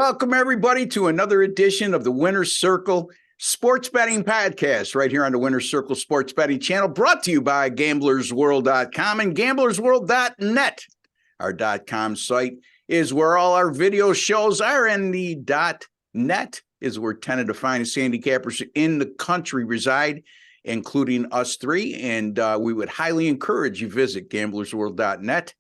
Welcome, everybody, to another edition of the Winner's Circle Sports Betting Podcast right here on the Winner's Circle Sports Betting channel, brought to you by GamblersWorld.com and GamblersWorld.net. Our .com site is where all our video shows are, and the .net is where 10 of the finest handicappers in the country reside, including us three, and we would highly encourage you visit GamblersWorld.net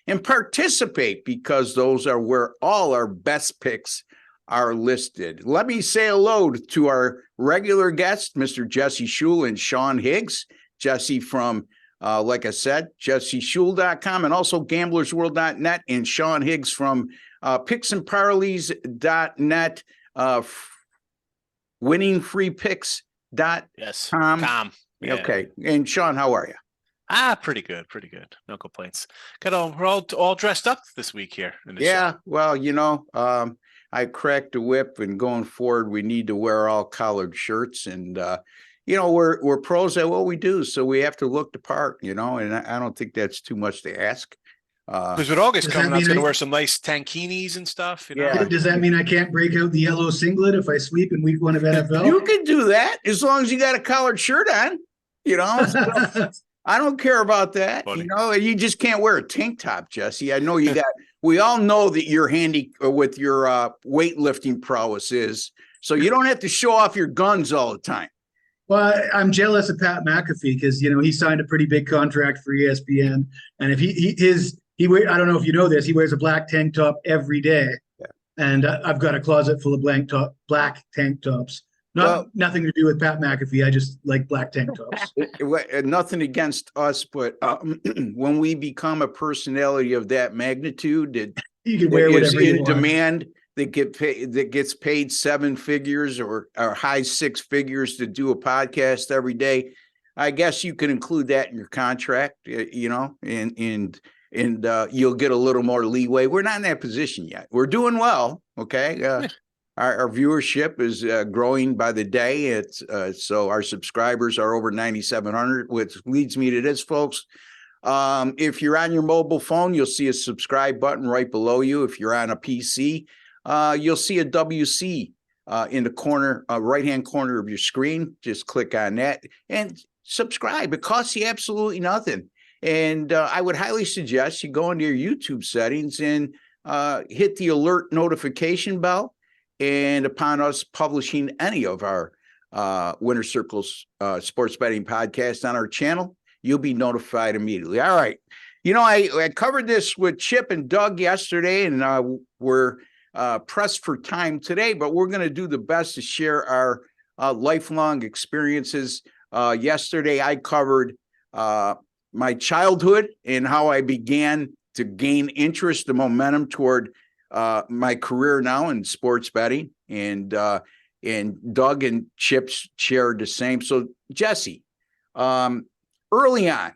and participate, because those are where all our best picks are listed. Let me say hello to our regular guests, Mr. Jesse Schul and Sean Higgs. Jesse from, like I said, jesseschul.com and also gamblersworld.net, and Sean Higgs from picksandparleys.net, winningfreepicks.com. Yes. Yeah. Okay. And Sean, how are you? Pretty good. No complaints. We're all dressed up this week here. Yeah. Show. Well, I cracked the whip, and going forward, we need to wear all collared shirts, and we're pros at what we do, so we have to look the part, and I don't think that's too much to ask. Because with August coming, I'm going to wear some nice tankinis and stuff. Yeah. Does that mean I can't break out the yellow singlet if I sweep in week 1 of NFL? You can do that as long as you got a collared shirt on. So, I don't care about that. Funny. You just can't wear a tank top, Jesse. I know you got. We all know that you're handy with your weightlifting prowess is, so you don't have to show off your guns all the time. Well, I'm jealous of Pat McAfee because he signed a pretty big contract for ESPN, and if he I don't know if you know this, he wears a black tank top every day, and I've got a closet full of black tank tops. Nothing to do with Pat McAfee. I just like black tank tops. Nothing against us, but when we become a personality of that magnitude, that you can wear whatever you want. Demand that gets paid 7 figures or high 6 figures to do a podcast every day, I guess you can include that in your contract, and you'll get a little more leeway. We're not in that position yet. We're doing well, okay. Our viewership is growing by the day. It's so our subscribers are over 9,700, which leads me to this, folks. If you're on your mobile phone, you'll see a subscribe button right below you. If you're on a PC, you'll see a WC in the corner, right-hand corner of your screen. Just click on that and subscribe. It costs you absolutely nothing. And I would highly suggest you go into your YouTube settings and hit the alert notification bell. And upon us publishing any of our Winner's Circles sports betting podcast on our channel, you'll be notified immediately. All right. I covered this with Chip and Doug yesterday, and we're pressed for time today, but we're going to do the best to share our lifelong experiences. Yesterday, I covered my childhood and how I began to gain interest, the momentum toward my career now in sports betting, and Doug and Chip shared the same. So Jesse, early on,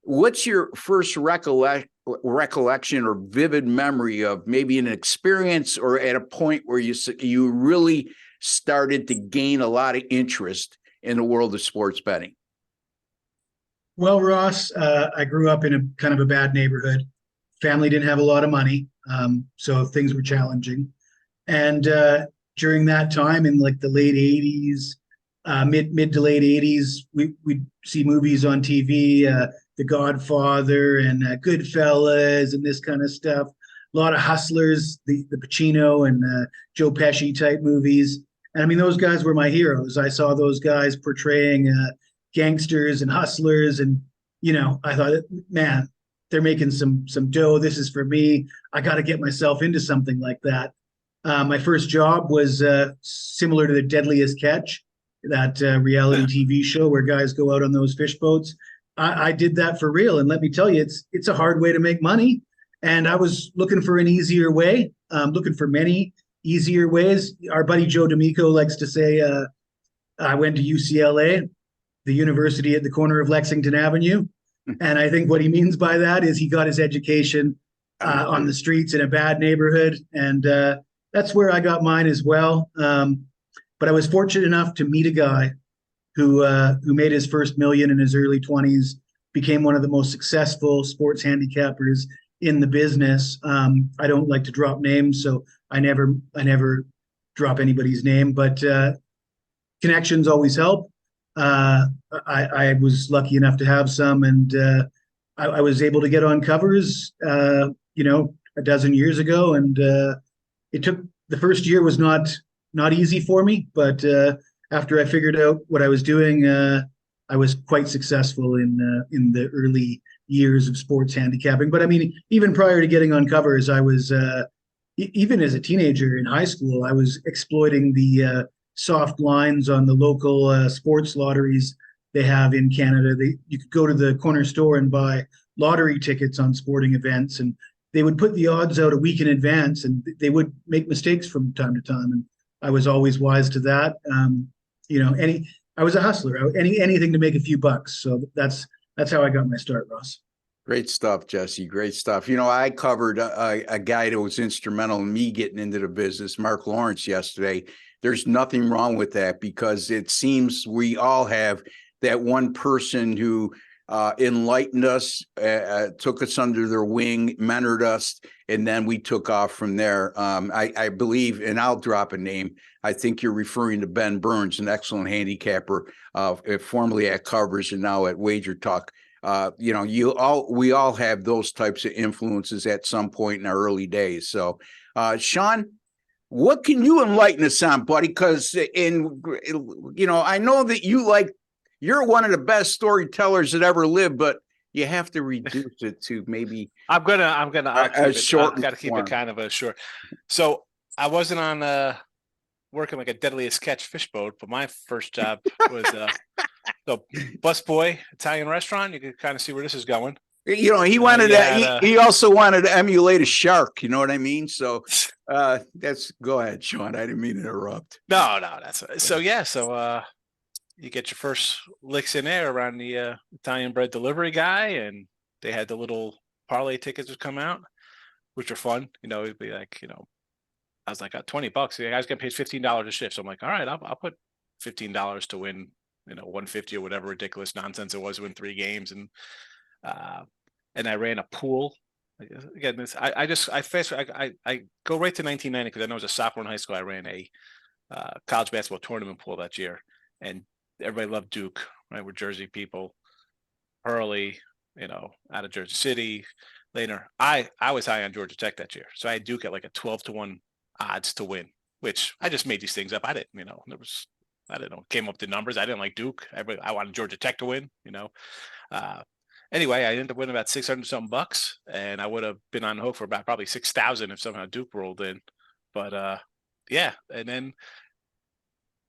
what's your first recollection or vivid memory of maybe an experience or at a point where you really started to gain a lot of interest in the world of sports betting? Well, Ross, I grew up in a kind of a bad neighborhood. Family didn't have a lot of money. So things were challenging. And during that time in like the late 80s, mid to late 80s, we'd see movies on TV, The Godfather and Goodfellas and this kind of stuff. A lot of Hustlers, the Pacino and Joe Pesci type movies. And I mean, those guys were my heroes. I saw those guys portraying gangsters and hustlers. And, I thought, man, they're making some dough. This is for me. I got to get myself into something like that. My first job was similar to The Deadliest Catch, that reality TV show where guys go out on those fish boats. I did that for real. And let me tell you, it's a hard way to make money. And I was looking for an easier way, looking for many easier ways. Our buddy Joe D'Amico likes to say, I went to UCLA, the university at the corner of Lexington Avenue. And I think what he means by that is he got his education on the streets in a bad neighborhood. And that's where I got mine as well. But I was fortunate enough to meet a guy who made his first million in his early 20s, became one of the most successful sports handicappers in the business. I don't like to drop names, so I never drop anybody's name, but connections always help. I was lucky enough to have some, and I was able to get on covers, a dozen years ago, and it took the first year was not easy for me, but after I figured out what I was doing, I was quite successful in the early years of sports handicapping. But I mean, even prior to getting on covers, I was even as a teenager in high school, I was exploiting the soft lines on the local sports lotteries they have in Canada. You could go to the corner store and buy lottery tickets on sporting events, and they would put the odds out a week in advance, and they would make mistakes from time to time. And I was always wise to that. I was a hustler. Anything to make a few bucks. So that's how I got my start, Ross. Great stuff, Jesse. Great stuff. I covered a guy that was instrumental in me getting into the business, Mark Lawrence, yesterday. There's nothing wrong with that, because it seems we all have that one person who enlightened us, took us under their wing, mentored us, and then we took off from there. I believe, and I'll drop a name, I think you're referring to Ben Burns, an excellent handicapper, formerly at Covers and now at Wager Talk. We all have those types of influences at some point in our early days. So, Sean, what can you enlighten us on, buddy? Because I know that you're one of the best storytellers that ever lived, but you have to reduce it to maybe. I'll keep it kind of a short. So I wasn't on working like a deadliest catch fish boat, but my first job was the busboy Italian restaurant. You can kind of see where this is going. He wanted that. He also wanted to emulate a shark. You know what I mean? So go ahead, Sean. I didn't mean to interrupt. No, that's so. Yeah, so you get your first licks in there around the Italian bread delivery guy, and they had the little parlay tickets would come out, which are fun. It'd be like, I was like, $20. The guy's getting paid $15 a shift. So I'm like, all right, I'll put $15 to win, $150 or whatever ridiculous nonsense it was to win 3 games. And I ran a pool. Again, I go right to 1990 because I know I was a sophomore in high school. I ran a college basketball tournament pool that year, and everybody loved Duke, right? We're Jersey people. Hurley, out of Jersey City. Later, I was high on Georgia Tech that year, so I had Duke at like a 12-1 odds to win, which I just made these things up. I didn't, I don't know, came up with the numbers. I didn't like Duke. I wanted Georgia Tech to win, Anyway, I ended up winning about $600-something bucks, and I would have been on the hook for about probably $6,000 if somehow Duke rolled in. But yeah, and then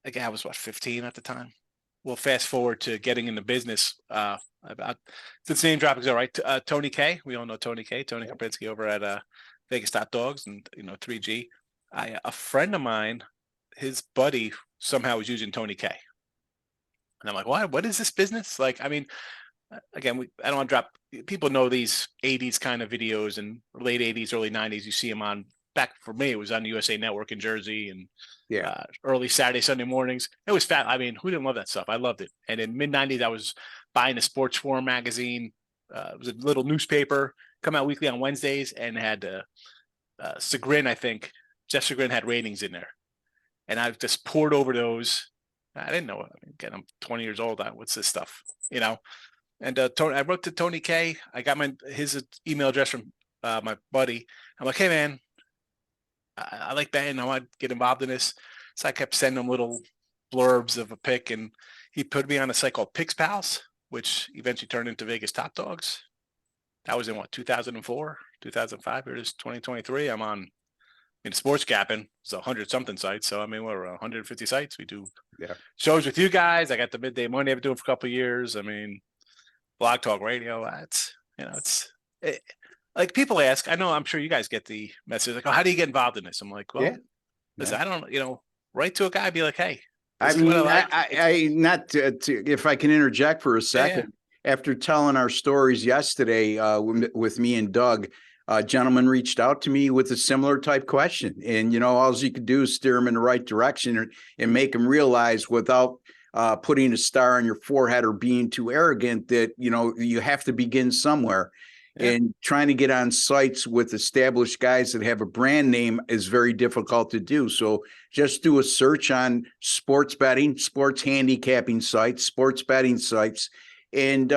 again, I was 15 at the time. Well, fast forward to getting into business. Since name dropping is all right. Tony K, we all know Tony K, Tony Kopinski over at Vegas Hot Dogs and 3G. A friend of mine, his buddy somehow was using Tony K, and I'm like, what is this business? Like, I mean, again, I don't want to drop. People know these 80s kind of videos and late 80s, early 90s. You see them on. Back for me, it was on the USA Network in Jersey, and early Saturday, Sunday mornings. It was fat. I mean, who didn't love that stuff? I loved it. And in mid 90s, I was buying a Sports Forum magazine. It was a little newspaper, come out weekly on Wednesdays, and had Segrin. I think Jeff Segrin had ratings in there, and I just poured over those. I didn't know. Again, I'm 20 years old. What's this stuff? And I wrote to Tony K. I got his email address from my buddy. I'm like, hey man, I like betting. I want to get involved in this. So I kept sending him little blurbs of a pick, and he put me on a site called Picks Pals, which eventually turned into Vegas Top Dogs. That was in 2004, 2005. Here it is 2023. I'm on Sports Gapping. It's 100-something sites. So, we're 150 sites. We do shows with you guys. I got the Midday Monday I've been doing for a couple of years. Blog Talk Radio. Like people ask, I'm sure you guys get the message like, oh, how do you get involved in this? I'm like, well, listen, I don't, write to a guy, be like, hey, if I can interject for a second, after telling our stories yesterday with me and Doug, a gentleman reached out to me with a similar type question. And, all you could do is steer him in the right direction and make him realize without putting a star on your forehead or being too arrogant that, you have to begin somewhere. Yeah. And trying to get on sites with established guys that have a brand name is very difficult to do. So just do a search on sports betting, sports handicapping sites, sports betting sites, and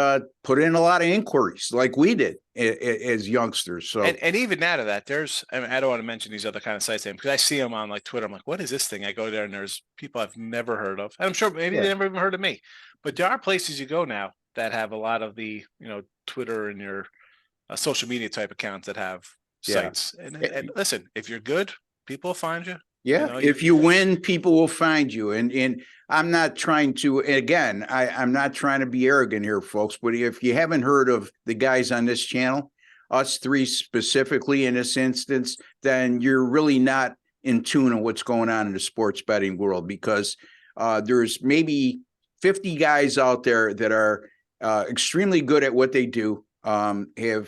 put in a lot of inquiries like we did as youngsters. So and even out of that, there's, I mean, I don't want to mention these other kind of sites because I see them on like Twitter. I'm like, what is this thing? I go there and there's people I've never heard of. And I'm sure maybe they never even heard of me. But there are places you go now that have a lot of the, Twitter and your social media type accounts that have sites. And listen, if you're good, people will find you. Yeah, if you win, people will find you. And I'm not trying to, again, I'm not trying to be arrogant here, folks, but if you haven't heard of the guys on this channel, us three specifically in this instance, then you're really not in tune on what's going on in the sports betting world, because there's maybe 50 guys out there that are extremely good at what they do, have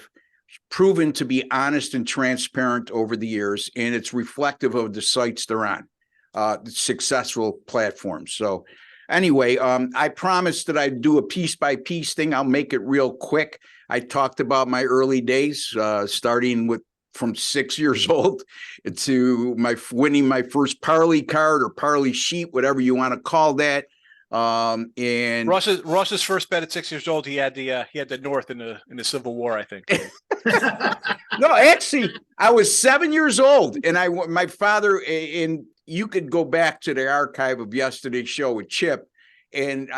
proven to be honest and transparent over the years, and it's reflective of the sites they're on, the successful platforms. So anyway, I promised that I'd do a piece by piece thing. I'll make it real quick. I talked about my early days, starting from 6 years old to winning my first parlay card or parlay sheet, whatever you want to call that. And Ross's first bet at 6 years old, he had the North in the Civil War, I think. No, actually, I was 7 years old, and my father, and you could go back to the archive of yesterday's show with Chip, and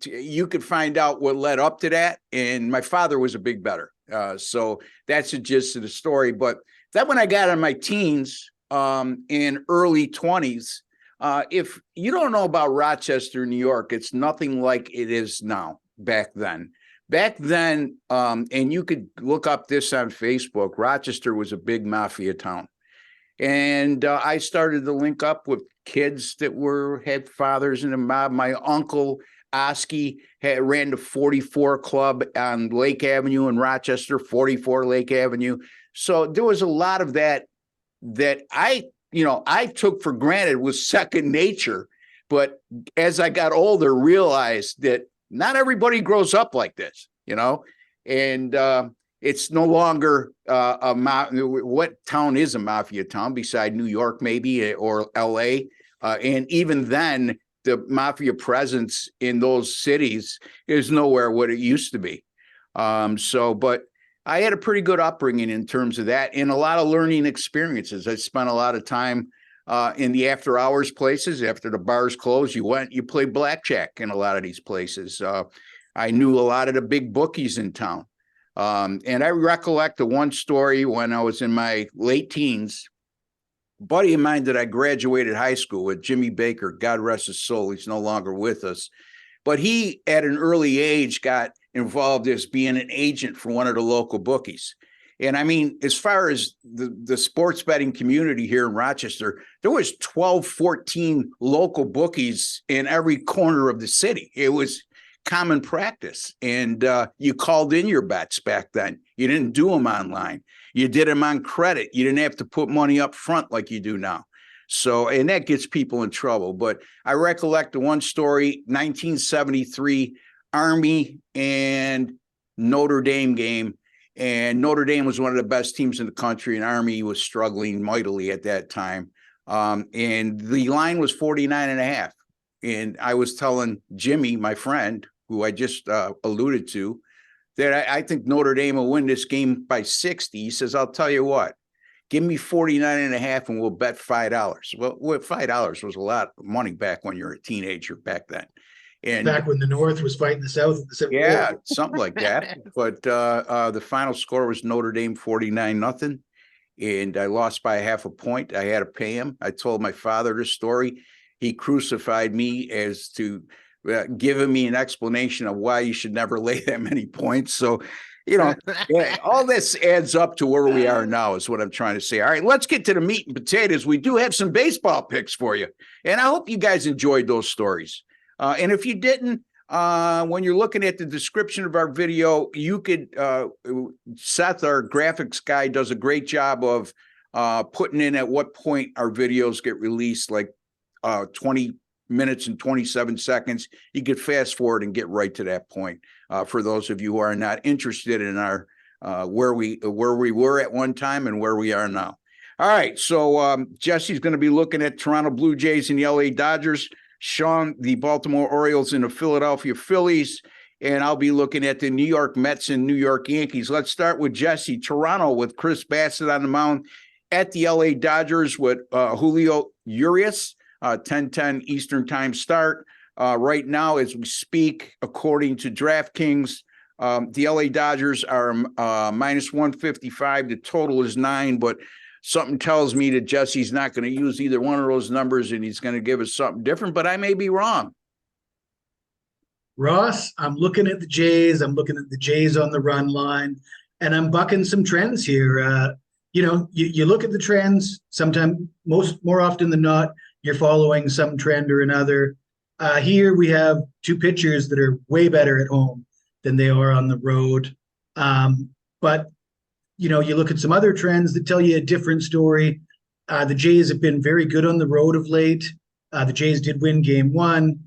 you could find out what led up to that. And my father was a big bettor, so that's the gist of the story. But then when I got in my teens, and early 20s. If you don't know about Rochester, New York, it's nothing like it is now. Back then, and you could look up this on Facebook, Rochester was a big mafia town. And I started to link up with kids that had fathers in the mob. My uncle, Oski, ran the 44 Club on Lake Avenue in Rochester, 44 Lake Avenue. So there was a lot of that I took for granted was second nature. But as I got older, realized that not everybody grows up like this, and it's no longer what town is a mafia town beside New York, maybe, or LA. And even then, the mafia presence in those cities is nowhere what it used to be. But I had a pretty good upbringing in terms of that, and a lot of learning experiences. I spent a lot of time in the after hours places. After the bars closed, you played blackjack in a lot of these places. I knew a lot of the big bookies in town. And I recollect the one story when I was in my late teens. A buddy of mine that I graduated high school with, Jimmy Baker, God rest his soul, he's no longer with us. But he, at an early age, got involved as being an agent for one of the local bookies. And I mean, as far as the sports betting community here in Rochester, there was 12, 14 local bookies in every corner of the city. It was common practice. And you called in your bets back then. You didn't do them online. You did them on credit. You didn't have to put money up front like you do now. So, and that gets people in trouble. But I recollect the one story, 1973, Army and Notre Dame game. And Notre Dame was one of the best teams in the country, and Army was struggling mightily at that time. And the line was 49.5. And I was telling Jimmy, my friend, who I just alluded to, that I think Notre Dame will win this game by 60. He says, I'll tell you what, give me 49.5 and we'll bet $5. Well, $5 was a lot of money back when you're a teenager back then. And back when the North was fighting the South in the Civil War. Something like that. But the final score was Notre Dame 49-0. And I lost by half a point. I had to pay him. I told my father this story. He crucified me as to giving me an explanation of why you should never lay that many points. So, all this adds up to where we are now is what I'm trying to say. All right, let's get to the meat and potatoes. We do have some baseball picks for you. And I hope you guys enjoyed those stories. And if you didn't, when you're looking at the description of our video, you could, Seth, our graphics guy, does a great job of putting in at what point our videos get released, like 20 minutes and 27 seconds. You could fast forward and get right to that point. For those of you who are not interested in our where we were at one time and where we are now. All right, so Jesse's going to be looking at Toronto Blue Jays and the LA Dodgers, Sean, the Baltimore Orioles and the Philadelphia Phillies, and I'll be looking at the New York Mets and New York Yankees. Let's start with Jesse. Toronto with Chris Bassett on the mound at the LA Dodgers with Julio Urias, 10:10 Eastern Time start. Right now, as we speak, according to DraftKings, the LA Dodgers are minus 155. The total is 9, but something tells me that Jesse's not going to use either one of those numbers, and he's going to give us something different, but I may be wrong. Ross, I'm looking at the Jays. I'm looking at the Jays on the run line, and I'm bucking some trends here. You look at the trends. Sometimes, more often than not, you're following some trend or another. Here we have two pitchers that are way better at home than they are on the road. But you look at some other trends that tell you a different story. The Jays have been very good on the road of late. The Jays did win game 1.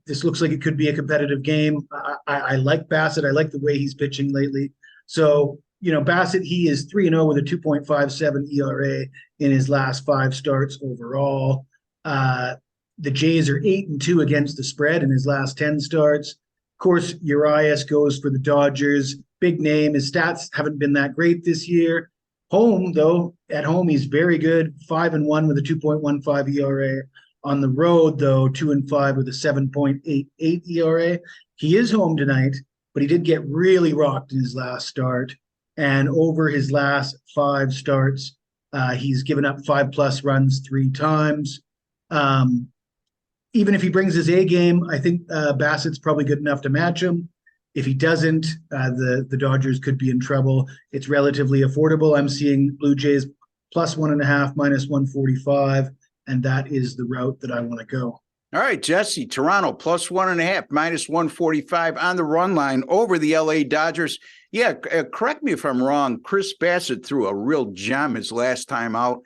This looks like it could be a competitive game. I like Bassett. I like the way he's pitching lately. So, Bassett, he is 3-0 with a 2.57 ERA in his last 5 starts overall. The Jays are 8-2 against the spread in his last 10 starts. Of course, Urias goes for the Dodgers. Big name. His stats haven't been that great this year. At home, he's very good. 5-1 with a 2.15 ERA. On the road, though, 2-5 with a 7.88 ERA. He is home tonight, but he did get really rocked in his last start. And over his last 5 starts, he's given up 5+ runs 3 times. Even if he brings his A game, I think Bassett's probably good enough to match him. If he doesn't, the Dodgers could be in trouble. It's relatively affordable. I'm seeing Blue Jays +1.5, minus 145, and that is the route that I want to go. All right, Jesse, Toronto +1.5, minus 145 on the run line over the LA Dodgers. Yeah, correct me if I'm wrong. Chris Bassett threw a real gem his last time out.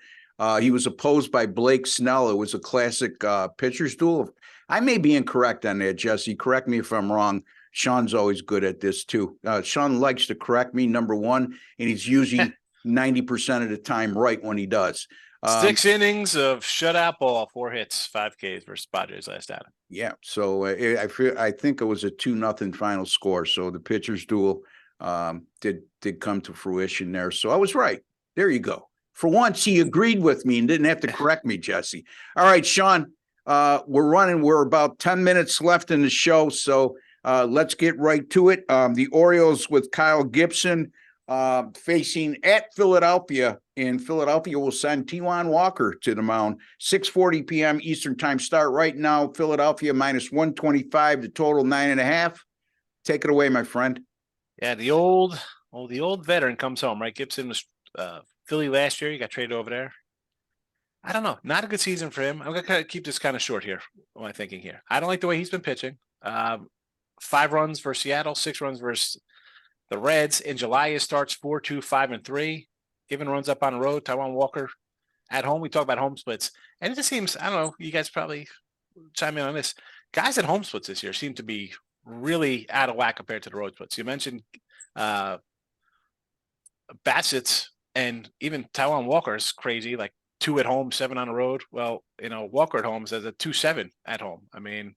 He was opposed by Blake Snell. It was a classic pitcher's duel. I may be incorrect on that, Jesse. Correct me if I'm wrong. Sean's always good at this, too. Sean likes to correct me, number one, and he's usually 90% of the time right when he does. 6 innings of shutout ball, 4 hits, 5 Ks versus Padres last outing. Yeah, so I think it was a 2-0 final score. So the pitcher's duel did come to fruition there. So I was right. There you go. For once, he agreed with me and didn't have to correct me, Jesse. All right, Sean, we're about 10 minutes left in the show, so let's get right to it. The Orioles with Kyle Gibson facing at Philadelphia, and Philadelphia will send Taijuan Walker to the mound. 6:40 p.m. Eastern Time start right now. Philadelphia minus 125, the total 9.5. Take it away, my friend. Yeah, the old veteran comes home, right? Gibson was Philly last year. He got traded over there. I don't know. Not a good season for him. I'm going to keep this kind of short here. What am I thinking here? I don't like the way he's been pitching. 5 runs versus Seattle, 6 runs versus the Reds. In July, it starts 4-2, 5-3. Giving runs up on the road. Taijuan Walker at home. We talk about home splits. And it just seems, I don't know, you guys probably chime in on this. Guys at home splits this year seem to be really out of whack compared to the road splits. You mentioned Bassett's and even Taijuan Walker's crazy, like 2 at home, 7 on the road. Well, Walker at home says a 2.7 at home. I mean,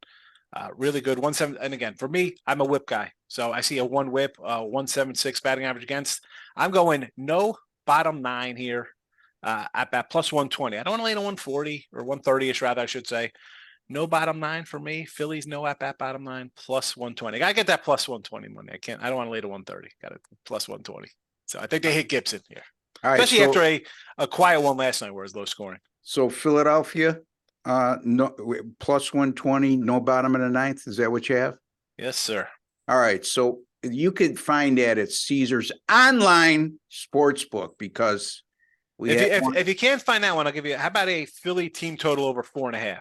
really good 1.7. And again, for me, I'm a whip guy. So I see a 1 whip, 1.76 batting average against. I'm going no bottom 9 here at that +120. I don't want to lay to 140 or 130-ish rather, I should say. No bottom 9 for me. Phillies, no at bat bottom 9, +120. Gotta get that +120 money. I don't want to lay to 130. Got it +120. So I think they hit Gibson here. All right, especially after a quiet one last night where it was low scoring. So Philadelphia, no +120, no bottom of the 9th. Is that what you have? Yes, sir. All right. So you could find that at Caesars online sportsbook because if you can't find that one, I'll give you. How about a Philly team total over 4.5?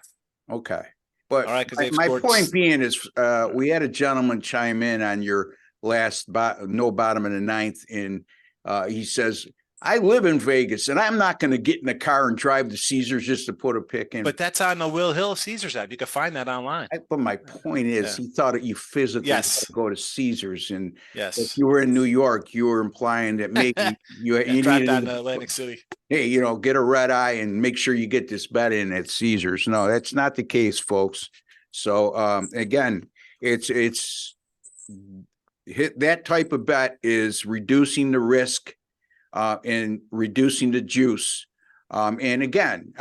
Okay. But all right, my point being is we had a gentleman chime in on your last no bottom of the 9th, and he says I live in Vegas, and I'm not going to get in a car and drive to Caesars just to put a pick in. But that's on the Will Hill Caesars app. You can find that online. But my point is, Yeah. he thought that you physically had Yes. to go to Caesars, and if Yes. you were in New York, you were implying that maybe you Drive needed down to Atlantic City. hey, get a red eye and make sure you get this bet in at Caesars. No, that's not the case, folks. So again, it's hit that type of bet is reducing the risk and reducing the juice. And again,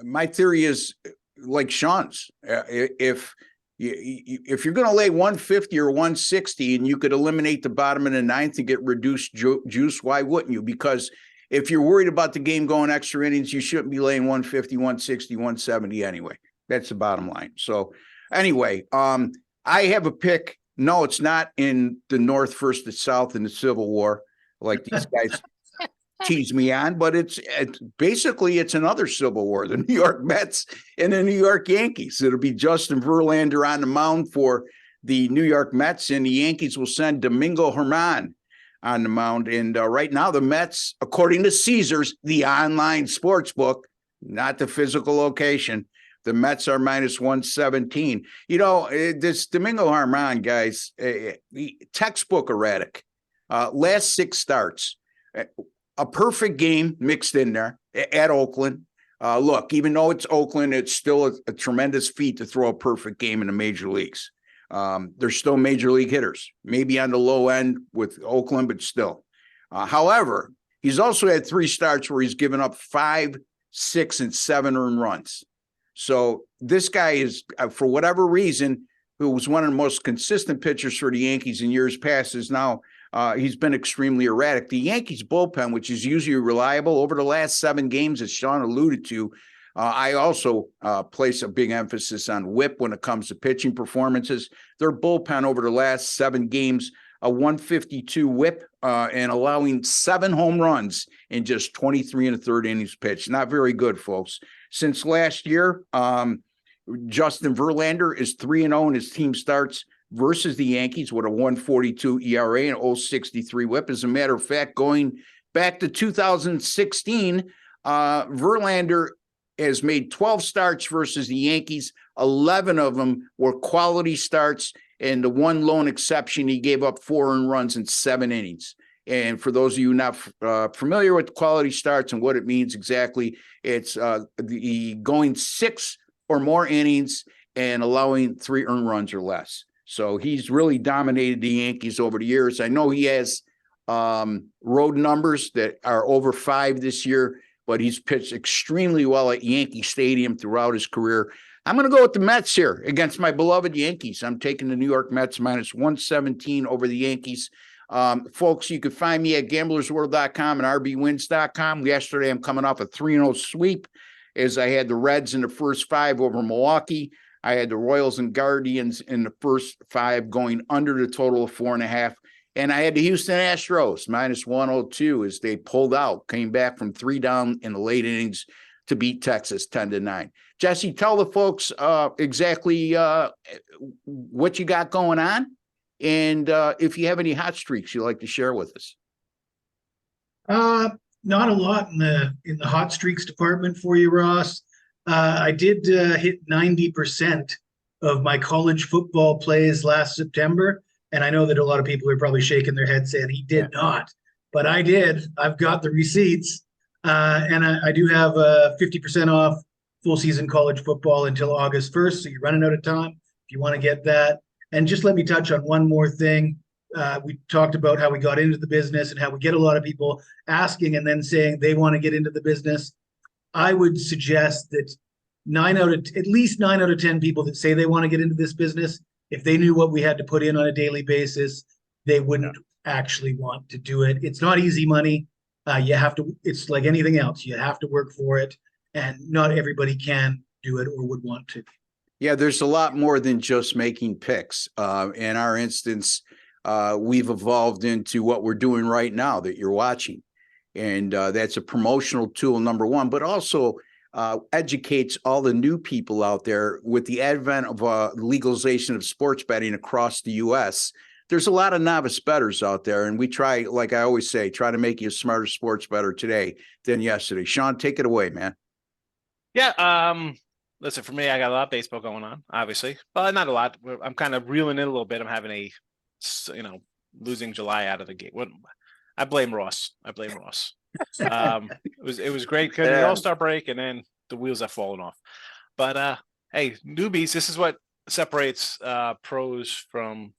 my theory is like Sean's. If you're going to lay 150 or 160 and you could eliminate the bottom of the ninth and get reduced juice, why wouldn't you? Because if you're worried about the game going extra innings, you shouldn't be laying 150, 160, 170 anyway. That's the bottom line. So anyway, I have a pick. No, it's not in the North versus the South in the Civil War, like these guys tease me on, but it's basically another Civil War, the New York Mets and the New York Yankees. It'll be Justin Verlander on the mound for the New York Mets, and the Yankees will send Domingo Germán on the mound. And right now, the Mets, according to Caesars, the online sports book, not the physical location, the Mets are minus 117. This Domingo Germán, guys, textbook erratic. Last 6 starts. A perfect game mixed in there at Oakland. Look, even though it's Oakland, it's still a tremendous feat to throw a perfect game in the major leagues. They're still major league hitters, maybe on the low end with Oakland, but still. However, he's also had 3 starts where he's given up 5, 6, and 7 earned runs. So this guy is, for whatever reason, who was one of the most consistent pitchers for the Yankees in years past, is now he's been extremely erratic. The Yankees bullpen, which is usually reliable, over the last 7 games, as Sean alluded to, I also place a big emphasis on whip when it comes to pitching performances. Their bullpen over the last 7 games, a 152 whip and allowing 7 home runs in just 23 1/3 innings pitched. Not very good, folks. Since last year, Justin Verlander is 3-0 in his team starts versus the Yankees with a 1.42 ERA and 0.63 whip. As a matter of fact, going back to 2016, Verlander has made 12 starts versus the Yankees. 11 of them were quality starts, and the one lone exception, he gave up 4 earned runs in 7 innings. And for those of you not familiar with quality starts and what it means exactly, it's the going 6 or more innings and allowing 3 earned runs or less. So he's really dominated the Yankees over the years. I know he has road numbers that are over 5 this year, but he's pitched extremely well at Yankee Stadium throughout his career. I'm going to go with the Mets here against my beloved Yankees. I'm taking the New York Mets minus 117 over the Yankees. Folks, you can find me at gamblersworld.com and rbwins.com. Yesterday, I'm coming off a 3-0 sweep as I had the Reds in the first 5 over Milwaukee. I had the Royals and Guardians in the first 5 going under the total of 4.5. And I had the Houston Astros minus 102 as they pulled out, came back from 3 down in the late innings to beat Texas 10-9. Jesse, tell the folks exactly what you got going on. And if you have any hot streaks you'd like to share with us. Not a lot in the hot streaks department for you, Ross. I did hit 90% of my college football plays last September. And I know that a lot of people are probably shaking their heads saying he did not, but I did. I've got the receipts. And I do have 50% off full season college football until August 1st. So you're running out of time if you want to get that. And just let me touch on one more thing. We talked about how we got into the business and how we get a lot of people asking and then saying they want to get into the business. I would suggest that at least 9 out of 10 people that say they want to get into this business, if they knew what we had to put in on a daily basis, they wouldn't actually want to do it. It's not easy money. It's like anything else. You have to work for it, and not everybody can do it or would want to. Yeah, there's a lot more than just making picks. In our instance, we've evolved into what we're doing right now that you're watching. And that's a promotional tool, number one, but also educates all the new people out there with the advent of legalization of sports betting across the U.S. there's a lot of novice bettors out there, and we try, like I always say, try to make you a smarter sports bettor today than yesterday. Sean, take it away, man. Yeah. Listen, for me, I got a lot of baseball going on, obviously, but not a lot. I'm kind of reeling in a little bit. I'm having losing July out of the gate. I blame Ross. It was great because the All-Star break, and then the wheels have fallen off. But hey, newbies, this is what separates pros from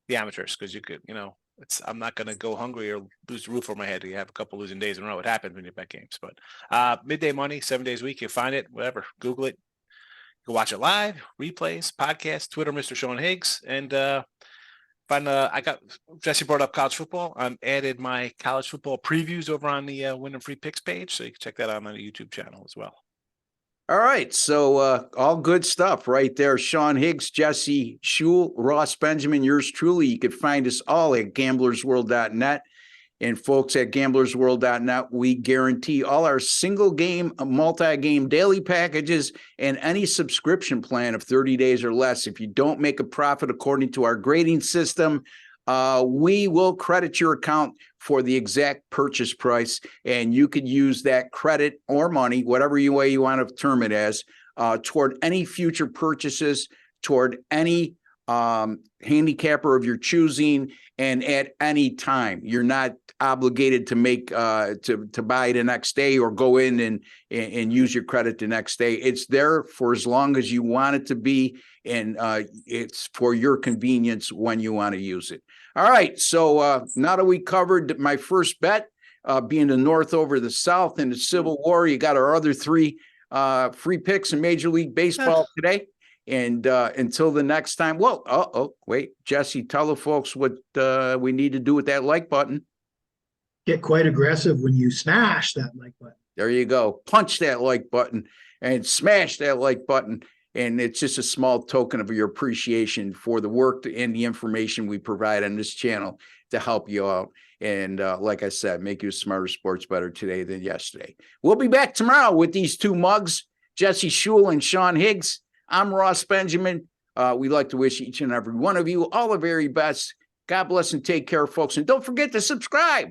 the amateurs, because you could, I'm not going to go hungry or lose the roof over my head. You have a couple losing days in a row. It happens when you bet games. But Midday Money, 7 days a week. You find it, whatever. Google it. You can watch it live, replays, podcast, Twitter, Mr. Sean Higgs. And I got Jesse brought up college football. I added my college football previews over on the Win and Free Picks page, so you can check that out on the YouTube channel as well. All right, so all good stuff right there. Sean Higgs, Jesse Schul, Ross Benjamin, yours truly. You can find us all at gamblersworld.net. And folks, at gamblersworld.net, we guarantee all our single game, multi-game daily packages and any subscription plan of 30 days or less. If you don't make a profit according to our grading system, we will credit your account for the exact purchase price, and you could use that credit or money, whatever way you want to term it as, toward any future purchases, toward any handicapper of your choosing, and at any time. You're not obligated to make to buy the next day or go in and use your credit the next day. It's there for as long as you want it to be, and it's for your convenience when you want to use it. All right, so now that we covered my first bet, being the North over the South in the Civil War, you got our other three free picks in Major League Baseball today. And until the next time, wait, Jesse, tell the folks what we need to do with that like button. Get quite aggressive when you smash that like button. There you go. Punch that like button and smash that like button. And it's just a small token of your appreciation for the work and the information we provide on this channel to help you out. And like I said, make you a smarter sports bettor today than yesterday. We'll be back tomorrow with these two mugs, Jesse Schul and Sean Higgs. I'm Ross Benjamin. We'd like to wish each and every one of you all the very best. God bless and take care, folks. And don't forget to subscribe.